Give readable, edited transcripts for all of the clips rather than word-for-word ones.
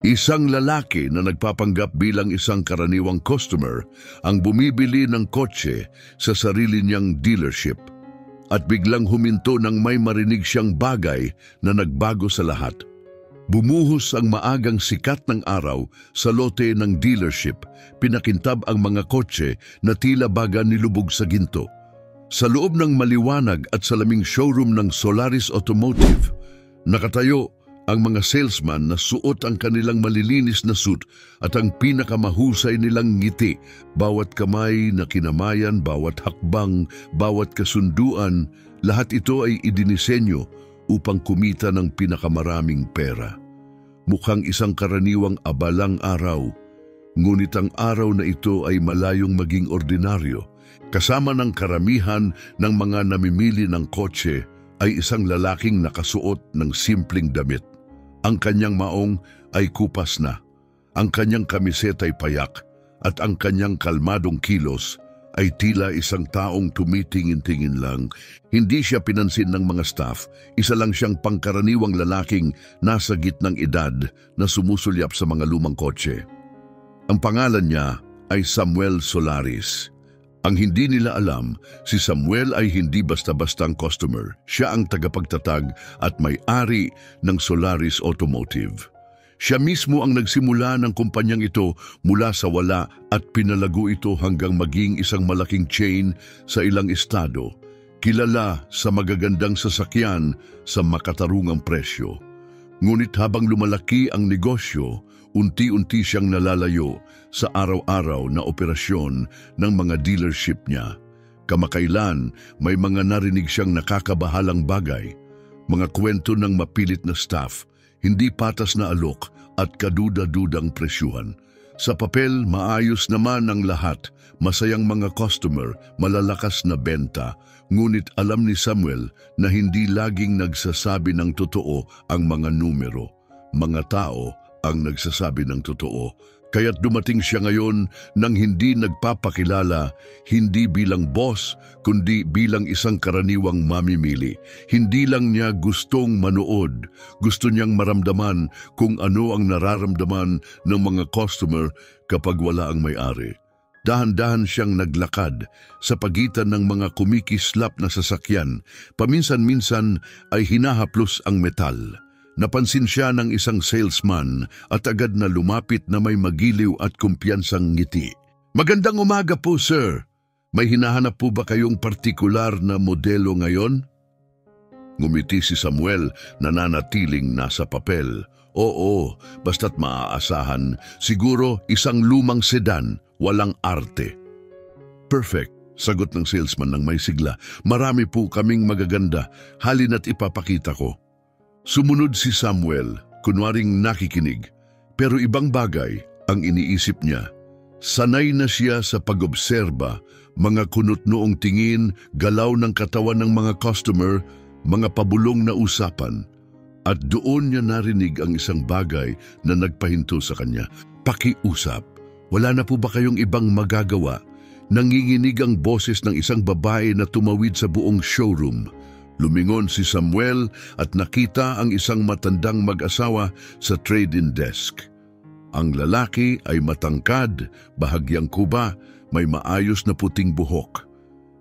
Isang lalaki na nagpapanggap bilang isang karaniwang customer ang bumibili ng kotse sa sarili niyang dealership at biglang huminto nang may marinig siyang bagay na nagbago sa lahat. Bumuhos ang maagang sikat ng araw sa lote ng dealership, pinakintab ang mga kotse na tila baga nilubog sa ginto. Sa loob ng maliwanag at salaming showroom ng Solaris Automotive, nakatayo ang mga salesman na suot ang kanilang malilinis na suit at ang pinakamahusay nilang ngiti. Bawat kamay na kinamayan, bawat hakbang, bawat kasunduan, lahat ito ay idinisenyo upang kumita ng pinakamaraming pera. Mukhang isang karaniwang abalang araw, ngunit ang araw na ito ay malayong maging ordinaryo. Kasama ng karamihan ng mga namimili ng kotse ay isang lalaking nakasuot ng simpleng damit. Ang kanyang maong ay kupas na, ang kanyang kamiseta ay payak, at ang kanyang kalmadong kilos ay tila isang taong tumitingin-tingin lang. Hindi siya pinansin ng mga staff, isa lang siyang pangkaraniwang lalaking nasa gitnang edad na sumusulyap sa mga lumang kotse. Ang pangalan niya ay Samuel Solaris. Ang hindi nila alam, si Samuel ay hindi basta-bastang customer. Siya ang tagapagtatag at may-ari ng Solaris Automotive. Siya mismo ang nagsimula ng kumpanyang ito mula sa wala at pinalago ito hanggang maging isang malaking chain sa ilang estado, kilala sa magagandang sasakyan sa makatarungang presyo. Ngunit habang lumalaki ang negosyo, unti-unti siyang nalalayo sa araw-araw na operasyon ng mga dealership niya. Kamakailan, may mga narinig siyang nakakabahalang bagay, mga kwento ng mapilit na staff, hindi patas na alok at kaduda-dudang presyuhan. Sa papel, maayos naman ang lahat, masayang mga customer, malalakas na benta, ngunit alam ni Samuel na hindi laging nagsasabi ng totoo ang mga numero. Mga tao ang nagsasabi ng totoo. Kaya't dumating siya ngayon nang hindi nagpapakilala, hindi bilang boss, kundi bilang isang karaniwang mamimili. Hindi lang niya gustong manood, gusto niyang maramdaman kung ano ang nararamdaman ng mga customer kapag wala ang may-ari. Dahan-dahan siyang naglakad sa pagitan ng mga kumikislap na sasakyan. Paminsan-minsan ay hinahaplos ang metal. Napansin siya ng isang salesman at agad na lumapit na may magiliw at kumpiyansang ngiti. "Magandang umaga po, sir. May hinahanap po ba kayong partikular na modelo ngayon?" Ngumiti si Samuel, nananatiling nasa papel. "Oo, basta't maaasahan. Siguro isang lumang sedan, walang arte." "Perfect," sagot ng salesman ng may sigla. "Marami po kaming magaganda. Halina't ipapakita ko." Sumunod si Samuel, kunwaring nakikinig, pero ibang bagay ang iniisip niya. Sanay na siya sa pag-obserba, mga kunot noong tingin, galaw ng katawan ng mga customer, mga pabulong na usapan. At doon niya narinig ang isang bagay na nagpahinto sa kanya. "Pakiusap, wala na po ba kayong ibang magagawa?" Nanginginig ang boses ng isang babae na tumawid sa buong showroom. Lumingon si Samuel at nakita ang isang matandang mag-asawa sa trade-in desk. Ang lalaki ay matangkad, bahagyang kuba, may maayos na puting buhok.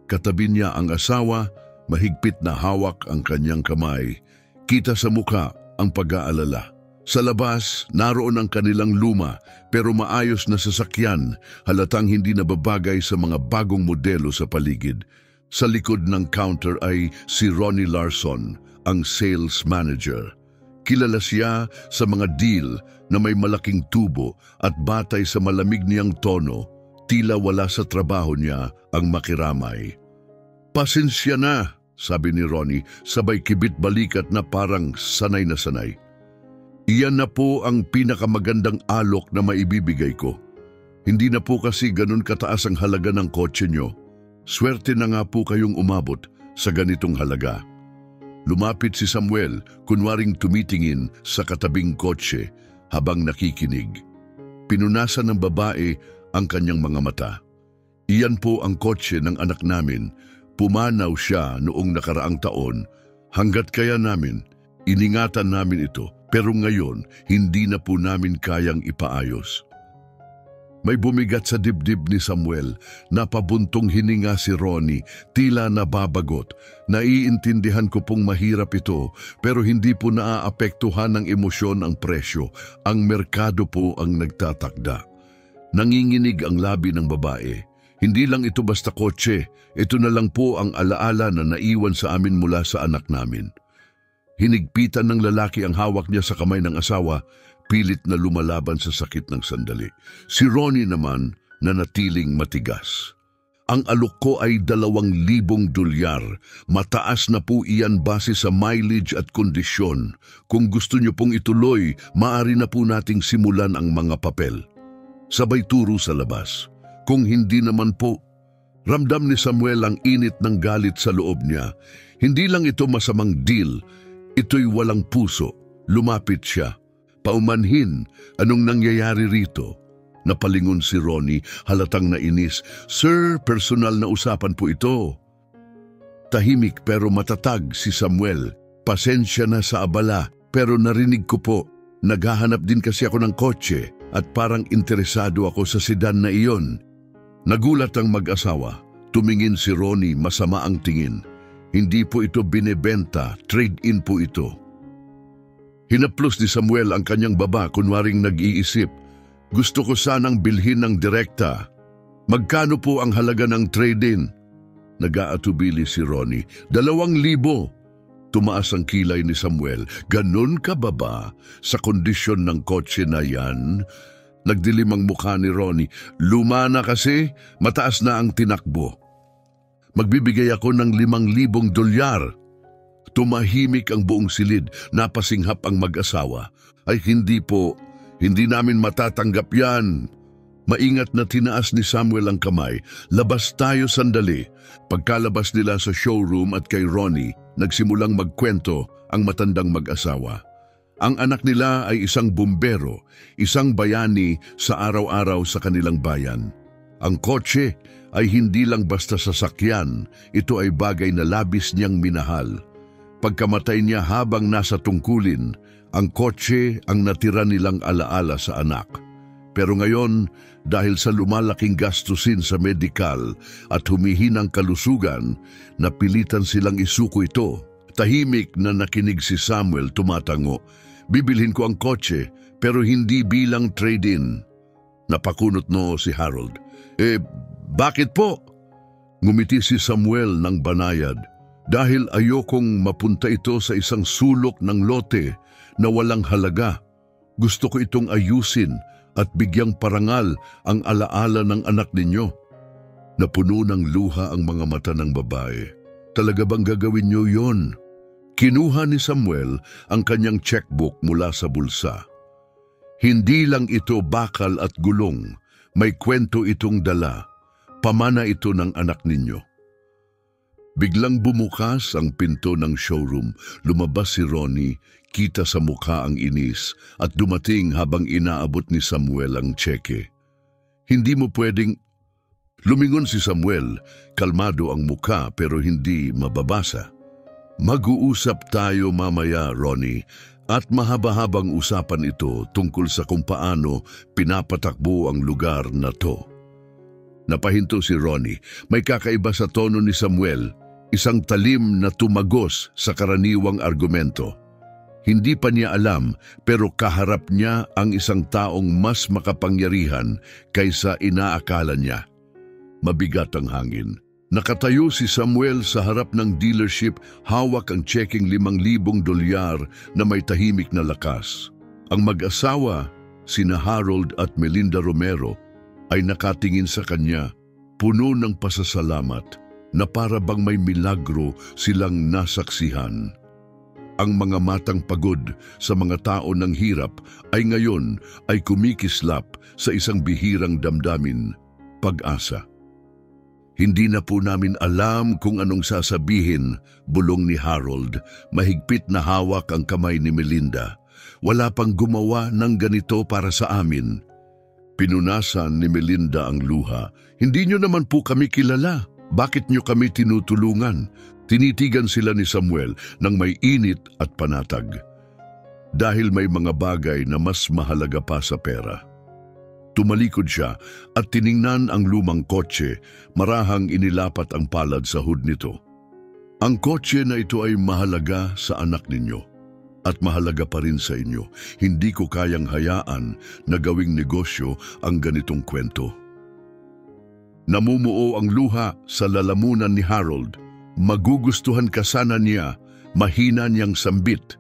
Katabi niya ang asawa, mahigpit na hawak ang kanyang kamay. Kita sa mukha ang pag-aalala. Sa labas, naroon ang kanilang luma pero maayos na sasakyan, halatang hindi nababagay sa mga bagong modelo sa paligid. Sa likod ng counter ay si Ronnie Larson, ang sales manager. Kilala siya sa mga deal na may malaking tubo at batay sa malamig niyang tono, tila wala sa trabaho niya ang makiramay. "Pasensya na," sabi ni Ronnie, sabay kibit balikat na parang sanay na sanay. "Iyan na po ang pinakamagandang alok na maibibigay ko. Hindi na po kasi ganun kataas ang halaga ng kotse niyo. Swerte na nga po kayong umabot sa ganitong halaga." Lumapit si Samuel, kunwaring tumitingin sa katabing kotse habang nakikinig. Pinunasan ng babae ang kanyang mga mata. "Iyan po ang kotse ng anak namin. Pumanaw siya noong nakaraang taon. Hanggat kaya namin, iningatan namin ito. Pero ngayon, hindi na po namin kayang ipaayos. May bumigat sa dibdib ni Samuel, napabuntong hininga si Ronnie, tila nababagot. Naiintindihan ko pong mahirap ito, pero hindi po naaapektuhan ng emosyon ang presyo. Ang merkado po ang nagtatakda. Nanginginig ang labi ng babae. Hindi lang ito basta kotse, ito na lang po ang alaala na naiwan sa amin mula sa anak namin. Hinigpitan ng lalaki ang hawak niya sa kamay ng asawa, pilit na lumalaban sa sakit ng sandali. Si Ronnie naman nanatiling matigas. Ang alok ko ay 2,000 dolyar. Mataas na po iyan base sa mileage at kondisyon. Kung gusto niyo pong ituloy, maaari na po nating simulan ang mga papel. Sabay turo sa labas. Kung hindi naman po, ramdam ni Samuel ang init ng galit sa loob niya. Hindi lang ito masamang deal, ito'y walang puso. Lumapit siya. Paumanhin, anong nangyayari rito? Napalingon si Ronnie, halatang nainis. Sir, personal na usapan po ito. Tahimik pero matatag si Samuel. Pasensya na sa abala, pero narinig ko po. Naghahanap din kasi ako ng kotse at parang interesado ako sa sedan na iyon. Nagulat ang mag-asawa. Tumingin si Ronnie, masama ang tingin. Hindi po ito binebenta, trade-in po ito. Hinaplos ni Samuel ang kanyang baba kunwaring nag-iisip. Gusto ko sanang bilhin ng direkta. Magkano po ang halaga ng trade-in? Nag-aatubili si Ronnie. 2,000. Tumaas ang kilay ni Samuel. Ganon ka ba sa kondisyon ng kotse na yan? Nagdilim ang mukha ni Ronnie. Luma na kasi, mataas na ang tinakbo. Magbibigay ako ng 5,000 dolyar. Tumahimik ang buong silid, napasinghap ang mag-asawa. Ay hindi po, hindi namin matatanggap yan. Maingat na tinaas ni Samuel ang kamay. Labas tayo sandali. Pagkalabas nila sa showroom at kay Ronnie, nagsimulang magkwento ang matandang mag-asawa. Ang anak nila ay isang bumbero, isang bayani sa araw-araw sa kanilang bayan. Ang kotse ay hindi lang basta sasakyan, ito ay bagay na labis niyang minahal. Pagkamatay niya habang nasa tungkulin, ang kotse ang natira nilang alaala sa anak. Pero ngayon, dahil sa lumalaking gastusin sa medikal at humihinang kalusugan, napilitan silang isuko ito. Tahimik na nakinig si Samuel, tumatango. Bibilhin ko ang kotse, pero hindi bilang trade-in. Napakunot noo si Harold. Bakit po? Ngumiti si Samuel ng banayad. Dahil ayokong mapunta ito sa isang sulok ng lote na walang halaga. Gusto ko itong ayusin at bigyang parangal ang alaala ng anak ninyo. Napuno ng luha ang mga mata ng babae. Talaga bang gagawin niyo yon? Kinuha ni Samuel ang kanyang checkbook mula sa bulsa. Hindi lang ito bakal at gulong. May kwento itong dala. Pamana ito ng anak ninyo. Biglang bumukas ang pinto ng showroom. Lumabas si Ronnie, kita sa mukha ang inis at dumating habang inaabot ni Samuel ang tseke. Hindi mo pwedeng... Lumingon si Samuel, kalmado ang mukha pero hindi mababasa. Mag-uusap tayo mamaya, Ronnie, at mahaba-habang usapan ito tungkol sa kung paano pinapatakbo ang lugar na to. Napahinto si Ronnie. May kakaiba sa tono ni Samuel, isang talim na tumagos sa karaniwang argumento. Hindi pa niya alam pero kaharap niya ang isang taong mas makapangyarihan kaysa inaakala niya. Mabigat ang hangin. Nakatayo si Samuel sa harap ng dealership, hawak ang checking 5,000 dolyar na may tahimik na lakas. Ang mag-asawa, sina Harold at Melinda Romero, ay nakatingin sa kanya, puno ng pasasalamat na para bang may milagro silang nasaksihan. Ang mga matang pagod sa mga tao ng hirap ay ngayon ay kumikislap sa isang bihirang damdamin, pag-asa. Hindi na po namin alam kung anong sasabihin, bulong ni Harold, mahigpit na hawak ang kamay ni Melinda. Wala pang gumawa ng ganito para sa amin. Pinunasan ni Melinda ang luha. Hindi nyo naman po kami kilala. Bakit nyo kami tinutulungan? Tinitigan sila ni Samuel ng may init at panatag. dahil may mga bagay na mas mahalaga pa sa pera. Tumalikod siya at tiningnan ang lumang kotse, marahang inilapat ang palad sa hood nito. Ang kotse na ito ay mahalaga sa anak ninyo at mahalaga pa rin sa inyo. Hindi ko kayang hayaan na gawing negosyo ang ganitong kwento. Namumuo ang luha sa lalamunan ni Harold. Magugustuhan ka sana niya, mahina niyang sambit.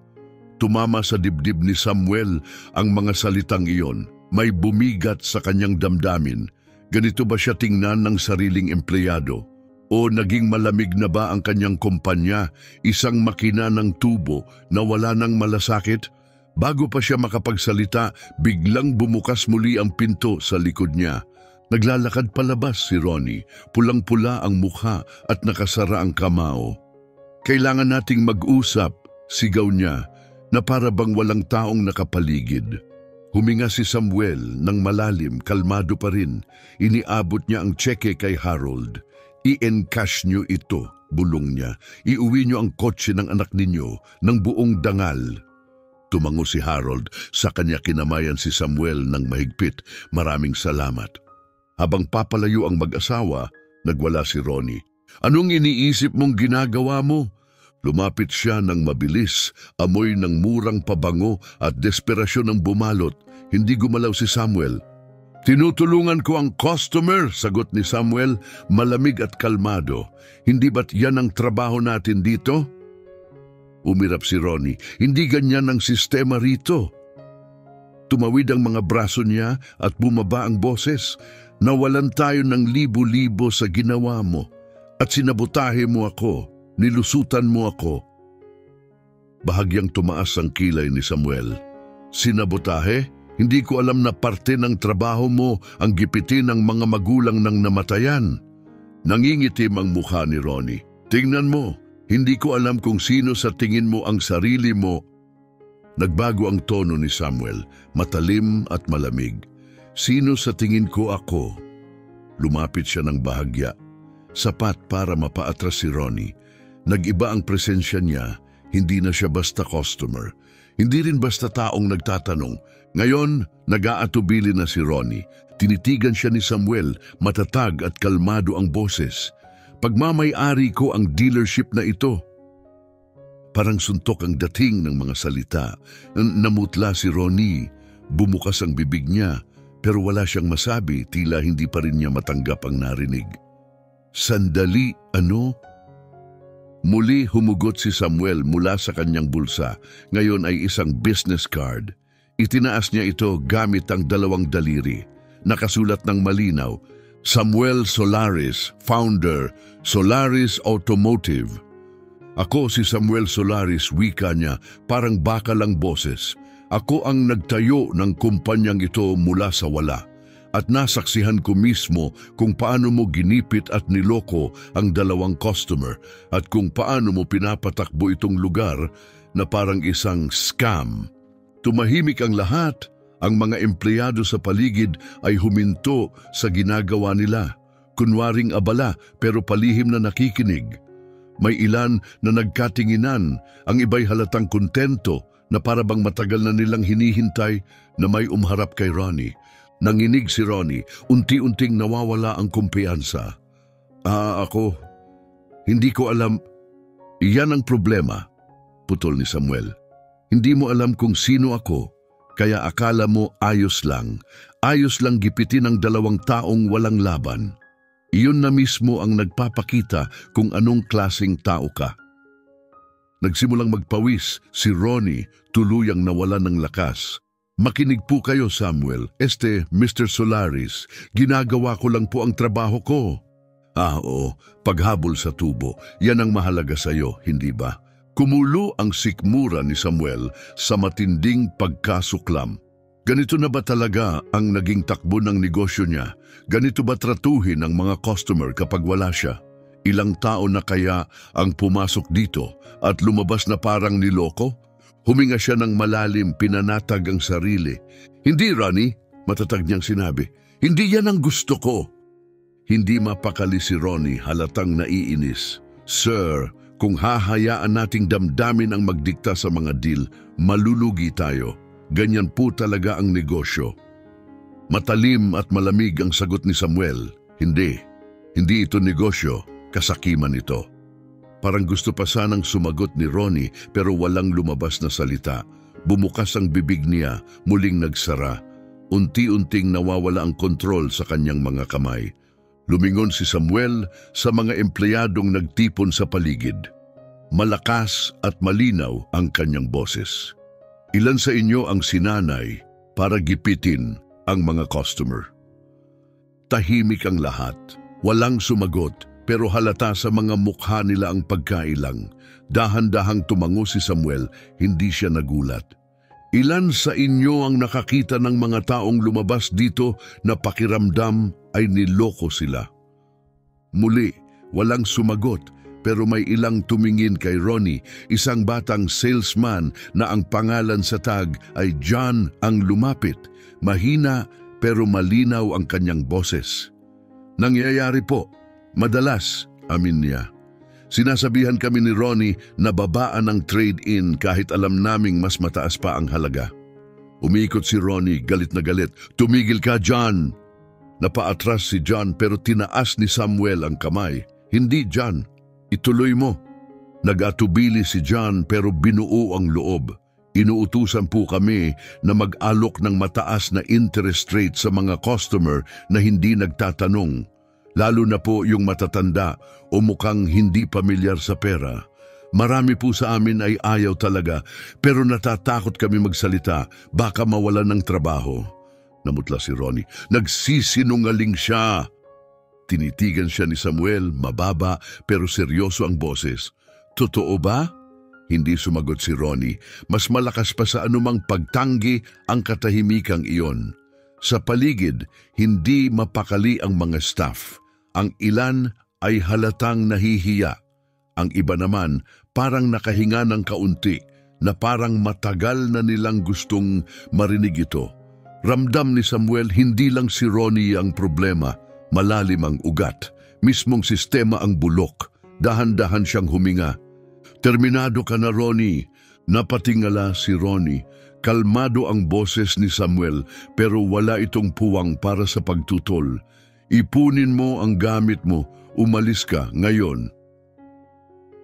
Tumama sa dibdib ni Samuel ang mga salitang iyon. May bumigat sa kanyang damdamin. Ganito ba siya tingnan ng sariling empleyado? O naging malamig na ba ang kanyang kumpanya, isang makina ng tubo na wala nang malasakit? Bago pa siya makapagsalita, biglang bumukas muli ang pinto sa likod niya. Naglalakad palabas si Ronnie, pulang-pula ang mukha at nakasara ang kamao. Kailangan nating mag-usap, sigaw niya, na para bang walang taong nakapaligid. Huminga si Samuel ng malalim, kalmado pa rin. Iniabot niya ang tseke kay Harold. I-encash niyo ito, bulong niya. Iuwi niyo ang kotse ng anak ninyo ng buong dangal. Tumango si Harold, sa kanya kinamayan si Samuel ng mahigpit. Maraming salamat. Habang papalayo ang mag-asawa, nagwala si Ronnie. Anong iniisip mong ginagawa mo? Lumapit siya ng mabilis, amoy ng murang pabango at desperasyon ang bumalot. Hindi gumalaw si Samuel. Tinutulungan ko ang customer, sagot ni Samuel, malamig at kalmado. Hindi ba't yan ang trabaho natin dito? Umirap si Ronnie. Hindi ganyan ang sistema rito. Tumawid ang mga braso niya at bumaba ang boses. Nawalan tayo ng libo-libo sa ginawa mo at sinabotahe mo ako, nilusutan mo ako. Bahagyang tumaas ang kilay ni Samuel. Sinabotahe? Hindi ko alam na parte ng trabaho mo ang gipitin ng mga magulang ng namatayan. Nangingitim ang mukha ni Ronnie. Tingnan mo, hindi ko alam kung sino sa tingin mo ang sarili mo. Nagbago ang tono ni Samuel, matalim at malamig. Sino sa tingin ko ako? Lumapit siya ng bahagya. Sapat para mapaatras si Ronnie. Nag-iba ang presensya niya, hindi na siya basta customer. Hindi rin basta taong nagtatanong. Ngayon, nag-aatubili na si Ronnie. Tinitigan siya ni Samuel, matatag at kalmado ang boses. Pagmamay-ari ko ang dealership na ito. Parang suntok ang dating ng mga salita. Namutla si Ronnie. Bumukas ang bibig niya, pero wala siyang masabi, tila hindi pa rin niya matanggap ang narinig. Sandali, ano? Muli humugot si Samuel mula sa kanyang bulsa. Ngayon ay isang business card. Itinaas niya ito gamit ang dalawang daliri. Nakasulat ng malinaw, Samuel Solaris, founder, Solaris Automotive. Ako si Samuel Solaris, wika niya, parang bakal ang boses. Ako ang nagtayo ng kumpanyang ito mula sa wala. At nasaksihan ko mismo kung paano mo ginipit at niloko ang dalawang customer at kung paano mo pinapatakbo itong lugar na parang isang scam. Tumahimik ang lahat, ang mga empleyado sa paligid ay huminto sa ginagawa nila. Kunwaring abala pero palihim na nakikinig. May ilan na nagkatinginan, ang iba'y halatang kontento na para bang matagal na nilang hinihintay na may umharap kay Ronnie. Nanginig si Ronnie, unti-unting nawawala ang kumpiyansa. Ako, hindi ko alam. Iyan ang problema, putol ni Samuel. Hindi mo alam kung sino ako, kaya akala mo ayos lang. Ayos lang gipitin ng dalawang taong walang laban. Iyon na mismo ang nagpapakita kung anong klaseng tao ka. Nagsimulang magpawis si Ronnie, tuluyang nawala ng lakas. Makinig po kayo, Samuel. Mr. Solaris, ginagawa ko lang po ang trabaho ko. Oo, paghabol sa tubo, yan ang mahalaga sa iyo, hindi ba? Kumulo ang sikmura ni Samuel sa matinding pagkasuklam. Ganito na ba talaga ang naging takbo ng negosyo niya? Ganito ba tratuhin ang mga customer kapag wala siya? Ilang tao na kaya ang pumasok dito at lumabas na parang niloko? Huminga siya ng malalim, pinanatag ang sarili. Hindi, Ronnie, matatag niyang sinabi. Hindi yan ang gusto ko. Hindi mapakali si Ronnie, halatang naiinis. Sir, Kung hahayaan nating damdamin ang magdikta sa mga deal, malulugi tayo. Ganyan po talaga ang negosyo. Matalim at malamig ang sagot ni Samuel. Hindi ito negosyo, kasakiman ito. Parang gusto pa sanang sumagot ni Ronnie pero walang lumabas na salita. Bumukas ang bibig niya, muling nagsara. Unti-unting nawawala ang kontrol sa kanyang mga kamay. Lumingon si Samuel sa mga empleyadong nagtipon sa paligid. Malakas at malinaw ang kanyang boses. Ilan sa inyo ang sinanay para gipitin ang mga customer? Tahimik ang lahat. Walang sumagot pero halata sa mga mukha nila ang pagkailang. Dahan-dahang tumango si Samuel, hindi siya nagulat. Ilan sa inyo ang nakakita ng mga taong lumabas dito na pakiramdam ay niloko sila? Muli, walang sumagot pero may ilang tumingin kay Ronnie, isang batang salesman na ang pangalan sa tag ay John ang lumapit. Mahina pero malinaw ang kanyang boses. Nangyayari po, madalas, amin niya. Sinasabihan kami ni Ronnie na babaan ang trade-in kahit alam naming mas mataas pa ang halaga. Umiikot si Ronnie, galit na galit. Tumigil ka, John! Napaatras si John pero tinaas ni Samuel ang kamay. Hindi, John. Ituloy mo. Nag-atubili si John pero binuo ang loob. Inuutusan po kami na mag-alok ng mataas na interest rate sa mga customer na hindi nagtatanong. Lalo na po yung matatanda o mukhang hindi pamilyar sa pera. Marami po sa amin ay ayaw talaga pero natatakot kami magsalita, baka mawalan ng trabaho. Namutla si Ronnie. Nagsisinungaling siya. Tinitigan siya ni Samuel, mababa pero seryoso ang boses. Totoo ba? Hindi sumagot si Ronnie. Mas malakas pa sa anumang pagtanggi ang katahimikang iyon. Sa paligid, hindi mapakali ang mga staff. Ang ilan ay halatang nahihiya. Ang iba naman parang nakahinga ng kaunti na parang matagal na nilang gustong marinig ito. Ramdam ni Samuel hindi lang si Ronnie ang problema, malalim ang ugat. Mismong sistema ang bulok. Dahan-dahan siyang huminga. Terminado ka na, Ronnie. Napatingala si Ronnie. Kalmado ang boses ni Samuel pero wala itong puwang para sa pagtutol. Ipunin mo ang gamit mo, umalis ka ngayon.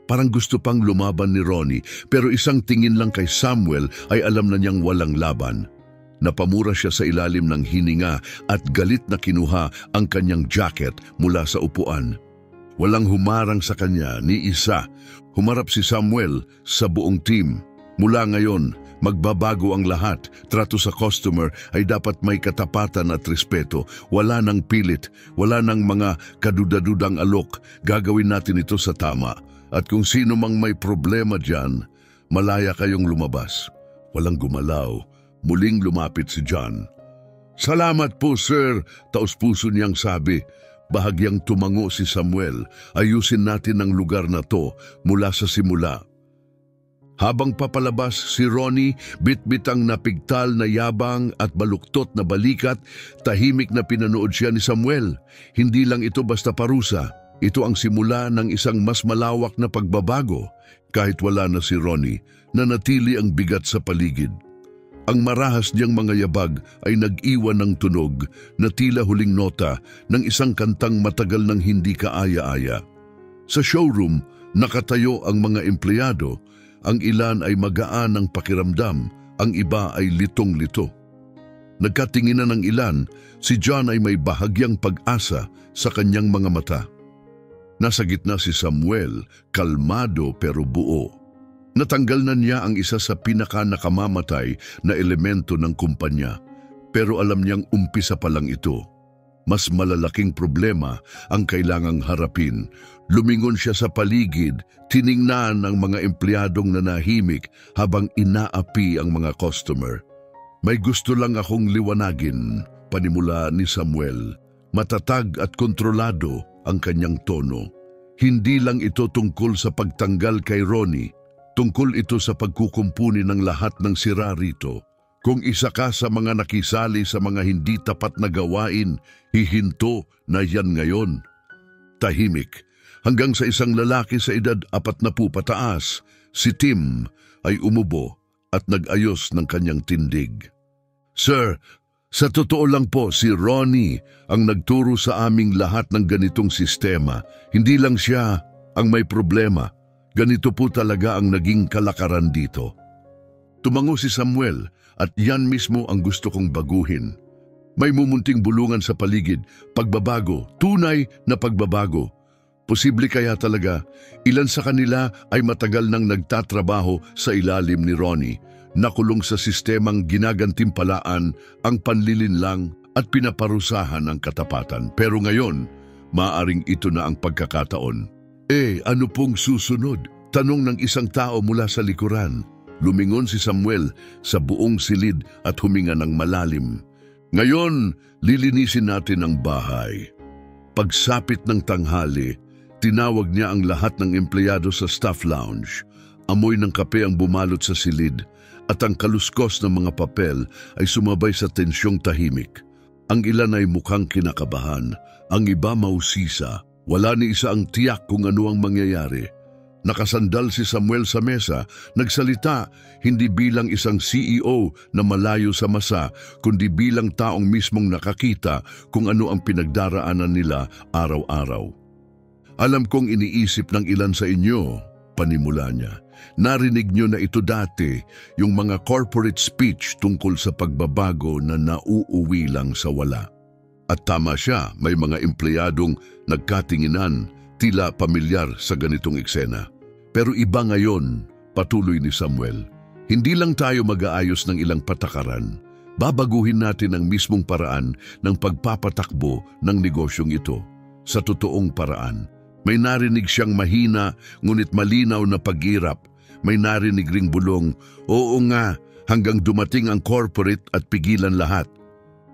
Parang gusto pang lumaban ni Ronnie pero isang tingin lang kay Samuel ay alam na niyang walang laban. Napamura siya sa ilalim ng hininga at galit na kinuha ang kanyang jacket mula sa upuan. Walang humarang sa kanya ni isa. Humarap si Samuel sa buong team. Mula ngayon, magbabago ang lahat. Trato sa customer ay dapat may katapatan at respeto. Wala nang pilit, wala nang mga kadudadudang alok. Gagawin natin ito sa tama. At kung sino mang may problema dyan, malaya kayong lumabas. Walang gumalaw. Muling lumapit si John. Salamat po, sir, taos-puso niyang sabi. Bahagyang tumango si Samuel. Ayusin natin ang lugar na to mula sa simula. Habang papalabas si Ronnie, bit-bit ang napigtal na yabang at baluktot na balikat, tahimik na pinanood siya ni Samuel. Hindi lang ito basta parusa. Ito ang simula ng isang mas malawak na pagbabago. Kahit wala na si Ronnie, nanatili ang bigat sa paligid. Ang marahas niyang mga yabag ay nag-iwan ng tunog na tila huling nota ng isang kantang matagal nang hindi kaaya-aya. Sa showroom, nakatayo ang mga empleyado. Ang ilan ay magaan ang pakiramdam, ang iba ay litong-lito. Nagkatinginan ng ilan, si John ay may bahagyang pag-asa sa kanyang mga mata. Nasa gitna si Samuel, kalmado pero buo. Natanggal na niya ang isa sa pinaka-nakamamatay na elemento ng kumpanya, pero alam niyang umpisa pa lang ito. Mas malalaking problema ang kailangang harapin. Lumingon siya sa paligid, tiningnan ang mga empleyadong nanahimik habang inaapi ang mga customer. May gusto lang akong liwanagin, panimula ni Samuel. Matatag at kontrolado ang kanyang tono. Hindi lang ito tungkol sa pagtanggal kay Ronnie, tungkol ito sa pagkukumpuni ng lahat ng sira rito. Kung isa ka sa mga nakisali sa mga hindi tapat na gawain, hihinto na yan ngayon. Tahimik. hanggang sa isang lalaki sa edad 40 pataas, si Tim, ay umubo at nag-ayos ng kanyang tindig. Sir, sa totoo lang po si Ronnie ang nagturo sa aming lahat ng ganitong sistema. Hindi lang siya ang may problema. Ganito po talaga ang naging kalakaran dito. Tumango si Samuel at yan mismo ang gusto kong baguhin. May mumunting bulungan sa paligid, pagbabago, tunay na pagbabago. Posible kaya talaga, ilan sa kanila ay matagal nang nagtatrabaho sa ilalim ni Ronnie, nakulong sa sistemang ginagantimpalaan ang panlilinlang at pinaparusahan ang katapatan. Pero ngayon, maaring ito na ang pagkakataon. Ano pong susunod? Tanong ng isang tao mula sa likuran. Lumingon si Samuel sa buong silid at huminga ng malalim. Ngayon, lilinisin natin ang bahay. Pagsapit ng tanghali, tinawag niya ang lahat ng empleyado sa staff lounge. Amoy ng kape ang bumalot sa silid at ang kaluskos ng mga papel ay sumabay sa tensyong tahimik. Ang ilan ay mukhang kinakabahan, ang iba mausisa. Wala ni isa ang tiyak kung ano ang mangyayari. Nakasandal si Samuel sa mesa, nagsalita hindi bilang isang CEO na malayo sa masa, kundi bilang taong mismong nakakita kung ano ang pinagdaraanan nila araw-araw. Alam kong iniisip ng ilan sa inyo, panimula niya. Narinig niyo na ito dati, yung mga corporate speech tungkol sa pagbabago na nauuwi lang sa wala. At tama siya, may mga empleyadong nagkatinginan, tila pamilyar sa ganitong eksena. Pero iba ngayon, patuloy ni Samuel. Hindi lang tayo mag-aayos ng ilang patakaran. Babaguhin natin ang mismong paraan ng pagpapatakbo ng negosyong ito. Sa totoong paraan. May narinig siyang mahina, ngunit malinaw na pag-irap. May narinig ring bulong, oo nga, hanggang dumating ang corporate at pigilan lahat.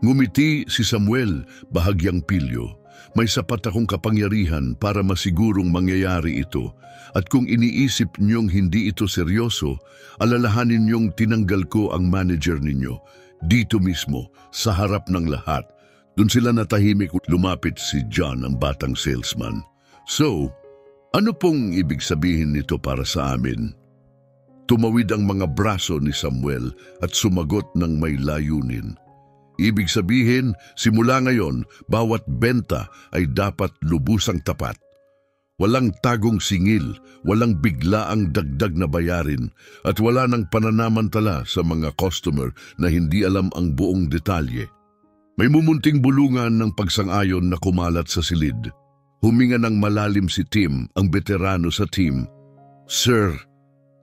Ngumiti si Samuel, bahagyang pilyo. May sapat akong kapangyarihan para masigurong mangyayari ito. At kung iniisip niyong hindi ito seryoso, alalahanin niyong tinanggal ko ang manager ninyo. Dito mismo, sa harap ng lahat. Doon sila natahimik, lumapit si John, ang batang salesman. So, ano pong ibig sabihin nito para sa amin? Tumawid ang mga braso ni Samuel at sumagot ng may layunin. Ibig sabihin, simula ngayon, bawat benta ay dapat lubusang tapat. Walang tagong singil, walang biglaang dagdag na bayarin, at wala ng pananamantala sa mga customer na hindi alam ang buong detalye. May mumunting bulungan ng pagsang-ayon na kumalat sa silid. Huminga ng malalim si Tim, ang veterano sa team. Sir,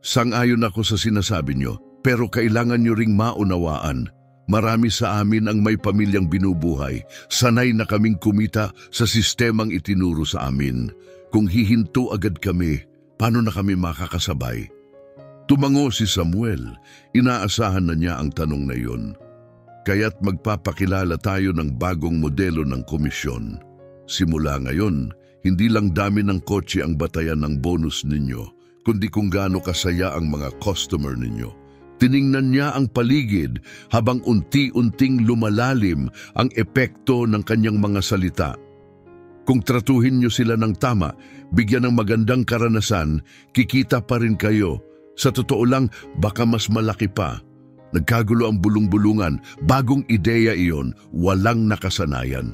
sang-ayon ako sa sinasabi niyo, pero kailangan niyo ring maunawaan. Marami sa amin ang may pamilyang binubuhay. Sanay na kaming kumita sa sistemang itinuro sa amin. Kung hihinto agad kami, paano na kami makakasabay? Tumango si Samuel. Inaasahan na niya ang tanong na iyon. Kaya't magpapakilala tayo ng bagong modelo ng komisyon. Simula ngayon, hindi lang dami ng kotse ang batayan ng bonus ninyo, kundi kung gaano kasaya ang mga customer ninyo. Tiningnan niya ang paligid habang unti-unting lumalalim ang epekto ng kanyang mga salita. Kung tratuhin niyo sila ng tama, bigyan ng magandang karanasan, kikita pa rin kayo. Sa totoo lang, baka mas malaki pa. Nagkagulo ang bulong-bulungan, bagong ideya iyon, walang nakasanayan.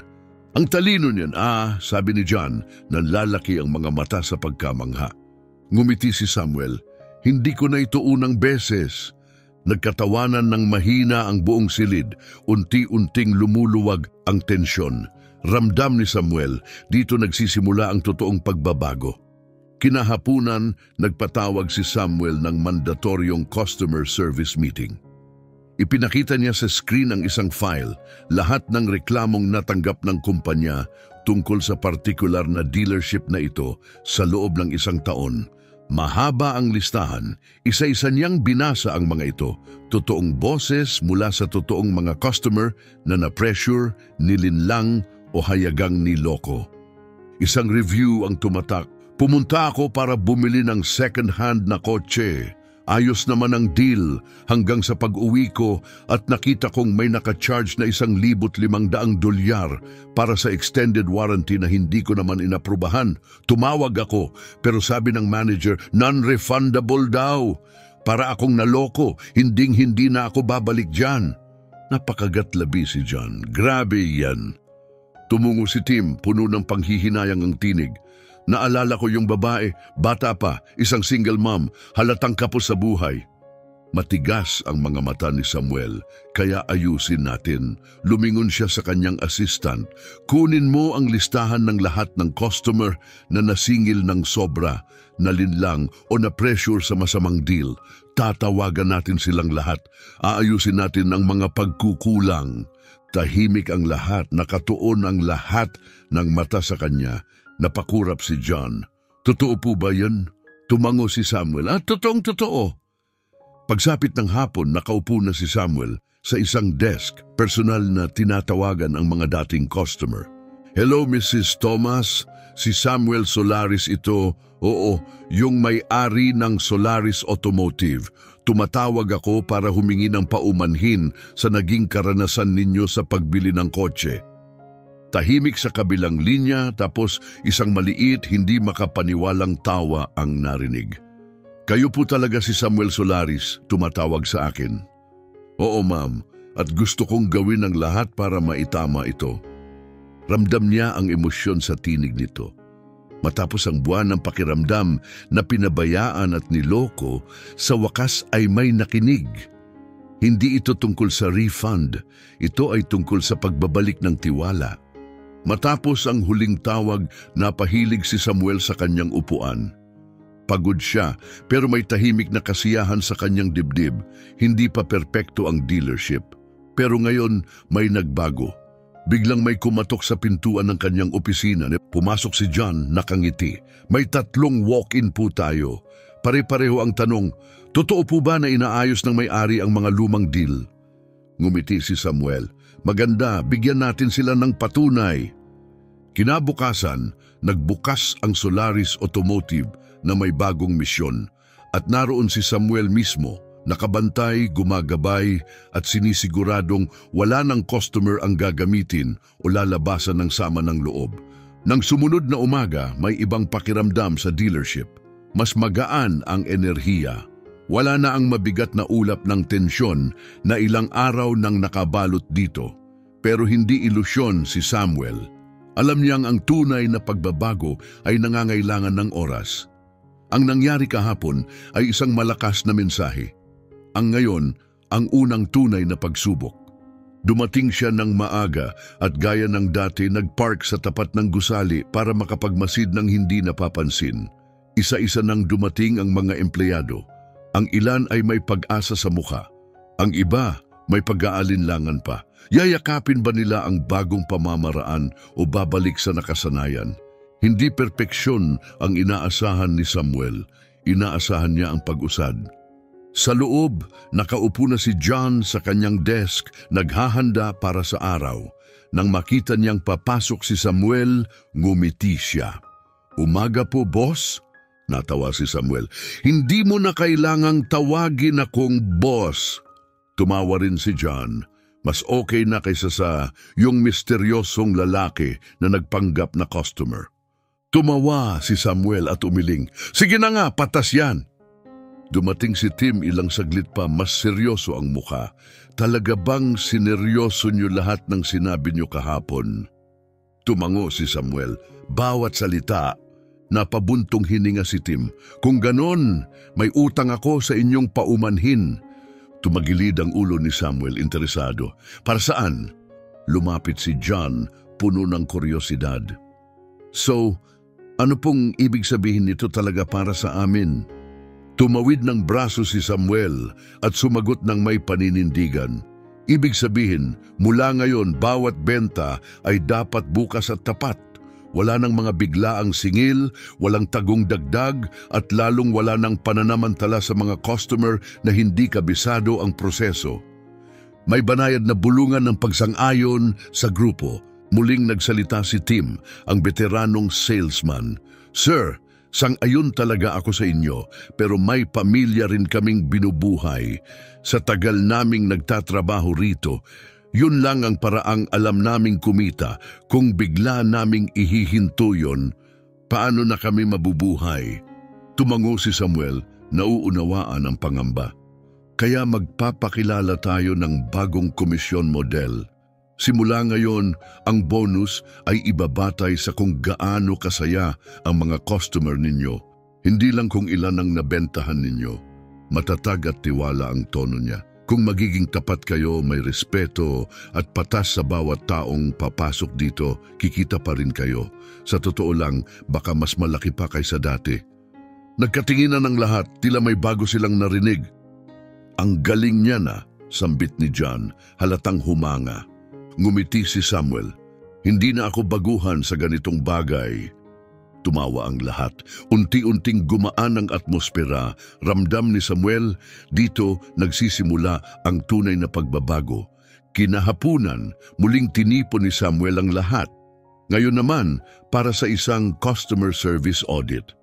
Ang talino niyan, sabi ni John, nanlalaki ang mga mata sa pagkamangha. Ngumiti si Samuel, hindi ko na ito unang beses. Nagkatawanan ng mahina ang buong silid, unti-unting lumuluwag ang tensyon. Ramdam ni Samuel, dito nagsisimula ang totoong pagbabago. Kinahapunan, nagpatawag si Samuel ng mandatoryong customer service meeting. Ipinakita niya sa screen ang isang file, lahat ng reklamong natanggap ng kumpanya tungkol sa partikular na dealership na ito sa loob ng isang taon. Mahaba ang listahan, isa-isa niyang binasa ang mga ito, totoong boses mula sa totoong mga customer na na-pressure, nilinlang o hayagang niloko. Isang review ang tumatak, pumunta ako para bumili ng second-hand na kotse. Ayos naman ang deal hanggang sa pag-uwi ko at nakita kong may naka-charge na $1,500 para sa extended warranty na hindi ko naman inaprubahan. Tumawag ako pero sabi ng manager, non-refundable daw. Para akong naloko, hindi na ako babalik dyan. Napakagatlabi si John. Grabe yan. Tumungo si Tim, puno ng panghihinayang ang tinig. Naalala ko yung babae, bata pa, isang single mom, halatang kapos sa buhay. Matigas ang mga mata ni Samuel, kaya ayusin natin. Lumingon siya sa kanyang assistant. Kunin mo ang listahan ng lahat ng customer na nasingil ng sobra, nalinlang o na-pressure sa masamang deal. Tatawagan natin silang lahat. Aayusin natin ang mga pagkukulang. Tahimik ang lahat, nakatuon ang lahat ng mata sa kanya. Napakurap si John. Totoo po ba yan? Tumango si Samuel. Totoong-totoo. Pagsapit ng hapon, nakaupo na si Samuel sa isang desk, personal na tinatawagan ang mga dating customer. Hello, Mrs. Thomas. Si Samuel Solaris ito. Oo, yung may-ari ng Solaris Automotive. Tumatawag ako para humingi ng paumanhin sa naging karanasan ninyo sa pagbili ng kotse. Tahimik sa kabilang linya, tapos isang maliit, hindi makapaniwalang tawa ang narinig. Kayo po talaga si Samuel Solaris, tumatawag sa akin. Oo ma'am, at gusto kong gawin ang lahat para maitama ito. Ramdam niya ang emosyon sa tinig nito. Matapos ang buwan ng pakiramdam na pinabayaan at niloko, sa wakas ay may nakinig. Hindi ito tungkol sa refund, ito ay tungkol sa pagbabalik ng tiwala. Matapos ang huling tawag, napahilig si Samuel sa kanyang upuan. Pagod siya, pero may tahimik na kasiyahan sa kanyang dibdib. Hindi pa perpekto ang dealership. Pero ngayon, may nagbago. Biglang may kumatok sa pintuan ng kanyang opisina. Pumasok si John, nakangiti. May 3 walk-in po tayo. Pare-pareho ang tanong, totoo po ba na inaayos ng may-ari ang mga lumang deal? Ngumiti si Samuel. Maganda, bigyan natin sila ng patunay. Kinabukasan, nagbukas ang Solaris Automotive na may bagong misyon at naroon si Samuel mismo, nakabantay, gumagabay at sinisiguradong wala ng customer ang gagamitin o lalabasan ng sama ng loob. Nang sumunod na umaga, may ibang pakiramdam sa dealership. Mas magaan ang enerhiya. Wala na ang mabigat na ulap ng tensyon na ilang araw nang nakabalot dito. Pero hindi ilusyon si Samuel. Alam niyang ang tunay na pagbabago ay nangangailangan ng oras. Ang nangyari kahapon ay isang malakas na mensahe. Ang ngayon, ang unang tunay na pagsubok. Dumating siya ng maaga at gaya ng dati nagpark sa tapat ng gusali para makapagmasid ng hindi napapansin. Isa-isa nang dumating ang mga empleyado. Ang ilan ay may pag-asa sa mukha. Ang iba may pag-aalinlangan pa. Yayakapin ba nila ang bagong pamamaraan o babalik sa nakasanayan? Hindi perpeksyon ang inaasahan ni Samuel. Inaasahan niya ang pag-usad. Sa loob, nakaupo na si John sa kanyang desk, naghahanda para sa araw. Nang makita niyang papasok si Samuel, ngumiti siya. Umaga po, boss? Natawa si Samuel. Hindi mo na kailangang tawagin akong boss. Tumawa rin si John. Mas okay na kaysa sa yung misteryosong lalaki na nagpanggap na customer. Tumawa si Samuel at umiling. Sige na nga, patas yan. Dumating si Tim ilang saglit pa, mas seryoso ang mukha. Talaga bang sineryoso niyo lahat ng sinabi niyo kahapon? Tumango si Samuel. Bawat salita, napabuntong hininga si Tim. Kung ganon, may utang ako sa inyong paumanhin. Tumagilid ang ulo ni Samuel, interesado. Para saan? Lumapit si John, puno ng kuryosidad. So, ano pong ibig sabihin nito talaga para sa amin? Tumawid ng braso si Samuel at sumagot ng may paninindigan. Ibig sabihin, mula ngayon bawat benta ay dapat bukas at tapat. Wala nang mga biglaang singil, walang tagong dagdag at lalong wala nang pananamantala sa mga customer na hindi kabisado ang proseso. May banayad na bulungan ng pagsang-ayon sa grupo. Muling nagsalita si Tim, ang veteranong salesman. Sir, Sang-ayon talaga ako sa inyo, pero may pamilya rin kaming binubuhay. Sa tagal naming nagtatrabaho rito, yun lang ang paraang alam naming kumita. Kung bigla naming ihihinto yun, paano na kami mabubuhay? Tumango si Samuel, nauunawaan ang pangamba. Kaya magpapakilala tayo ng bagong komisyon model. Simula ngayon, ang bonus ay ibabatay sa kung gaano kasaya ang mga customer ninyo. Hindi lang kung ilan ang nabentahan ninyo. Matatag at tiwala ang tono niya. Kung magiging tapat kayo, may respeto at patas sa bawat taong papasok dito, kikita pa rin kayo. Sa totoo lang, baka mas malaki pa kaysa dati. Nagkatinginan ng lahat, tila may bago silang narinig. Ang galing niya na, sambit ni John, halatang humanga. Ngumiti si Samuel. Hindi na ako baguhan sa ganitong bagay. Tumawa ang lahat. Unti-unting gumaan ang atmosfera. Ramdam ni Samuel, dito nagsisimula ang tunay na pagbabago. Kinahapunan, muling tinipon ni Samuel ang lahat. Ngayon naman, para sa isang customer service audit.